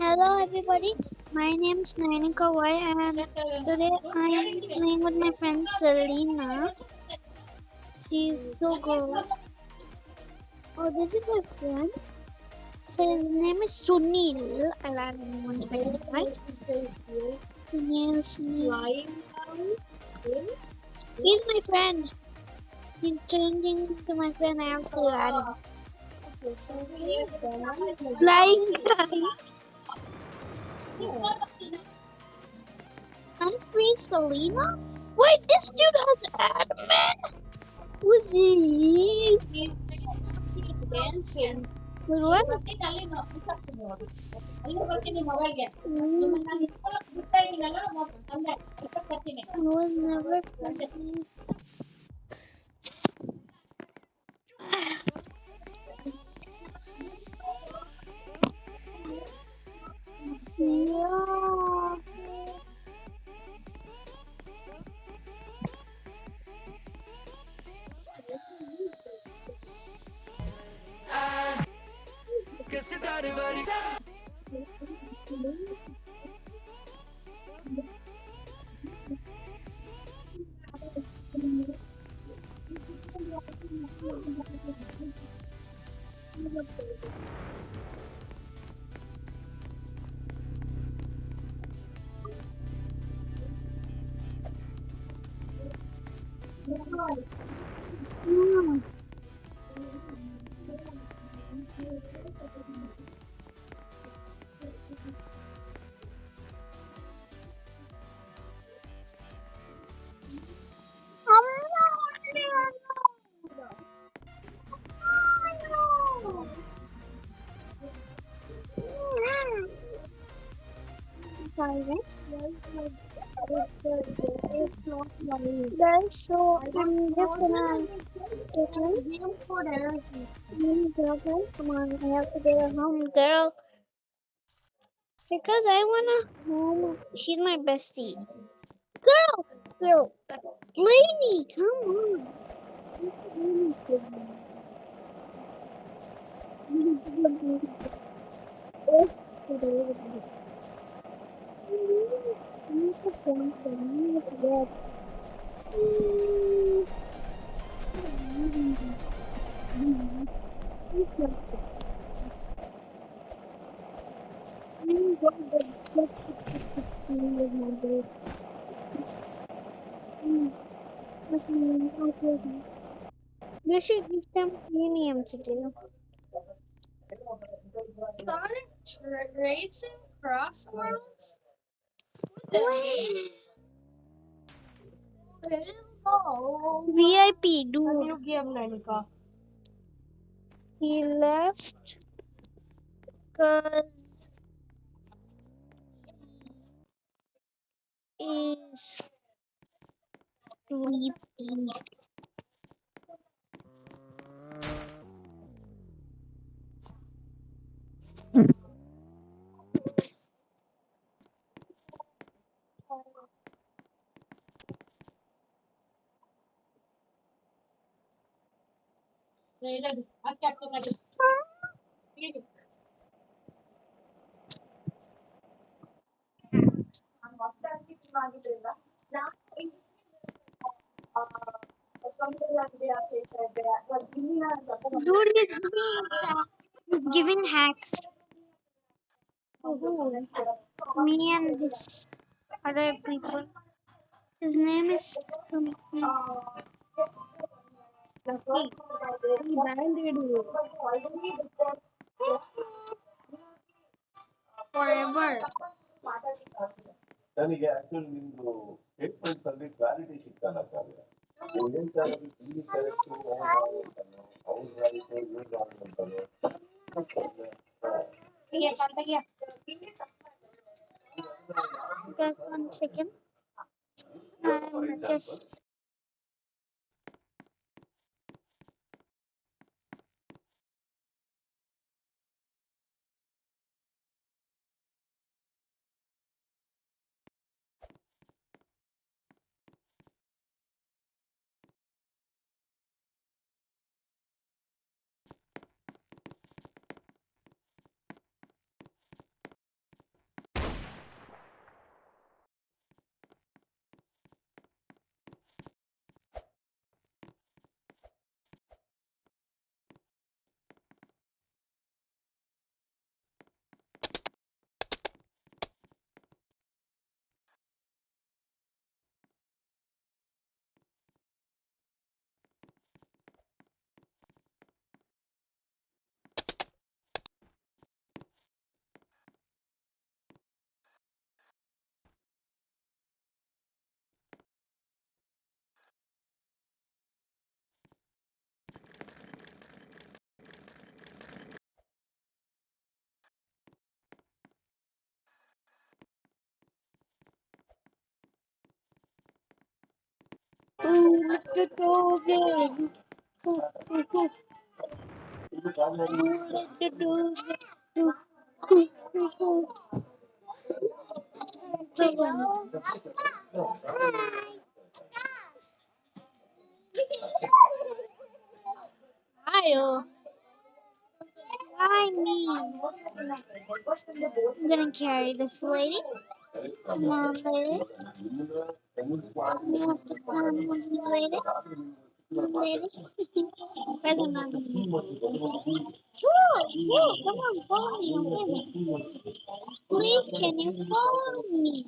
Hello everybody, my name is Naini Kawai and today I am playing with my friend Selena. She's so good. Oh, this is my friend. His name is Sunil. I'll add him one second. Right? Sunil. He's my friend. He's changing to my friend. I have to add him. Flying guy. Unfree Selena? Wait, this dude has admin? Who's he? Wait, what? I was never friendly. Yeah. Hmm. Sorry, guys, so I'm just gonna get in. Girlfriend, come on, I have to get a home girl because I wanna home. She's my bestie. Girl, lady, come on. You should give them premium to do. Racing Crossroads? VIP, dude. He left because he's sleepy. Dude is giving hacks. Me and this other people. His name is something. He banned it forever. ನನಗೆ actually ನಿಮ್ದು statements ಅಲ್ಲಿ clarity ಸಿಗ್ತಲ್ಲ sir ನೀವು ಹೇಳ್ತಾ ಇರೋದು ಇಲ್ಲಿ correct ಅವ್ರು right ಇವ್ರು wrong ಅಂತಾರೆ Just 1 second. I'm just Ayo, why me? I'm gonna carry this lady. Come on, lady. You have to come with me, lady. Lady. Where's the mommy? Whoa, whoa, come on, follow me. Please, can you follow me?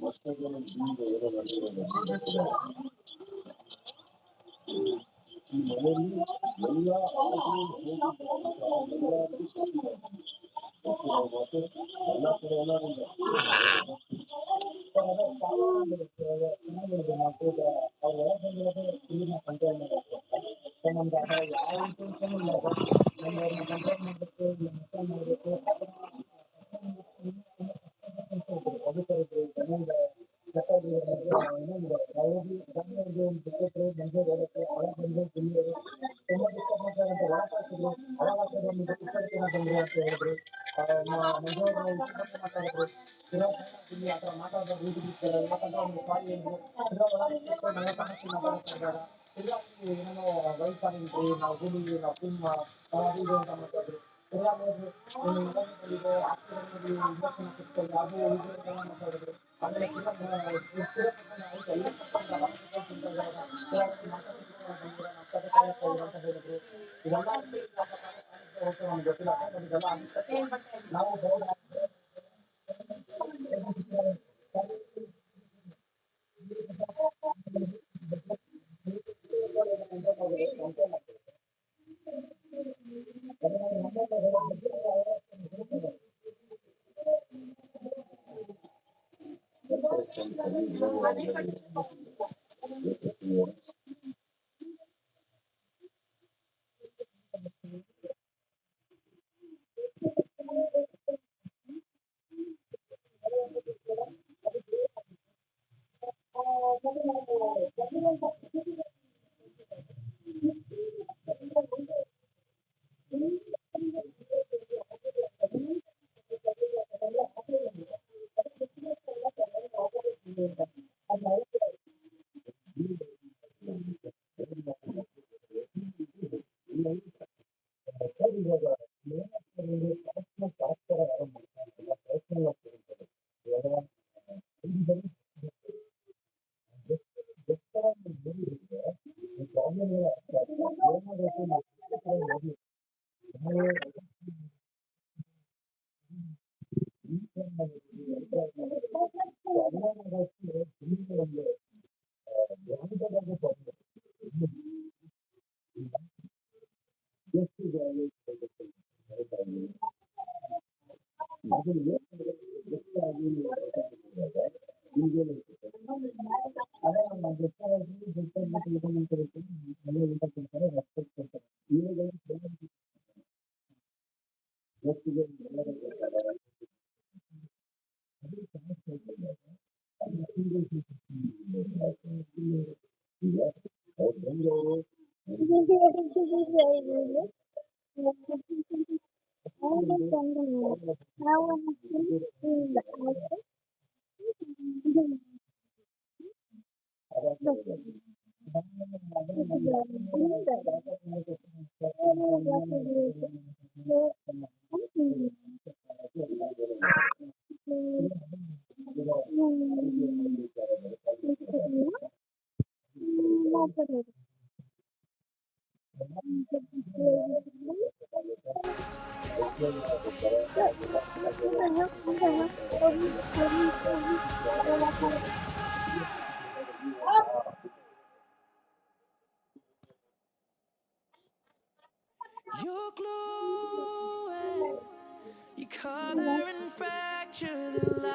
You're glowing, you color and fracture the light.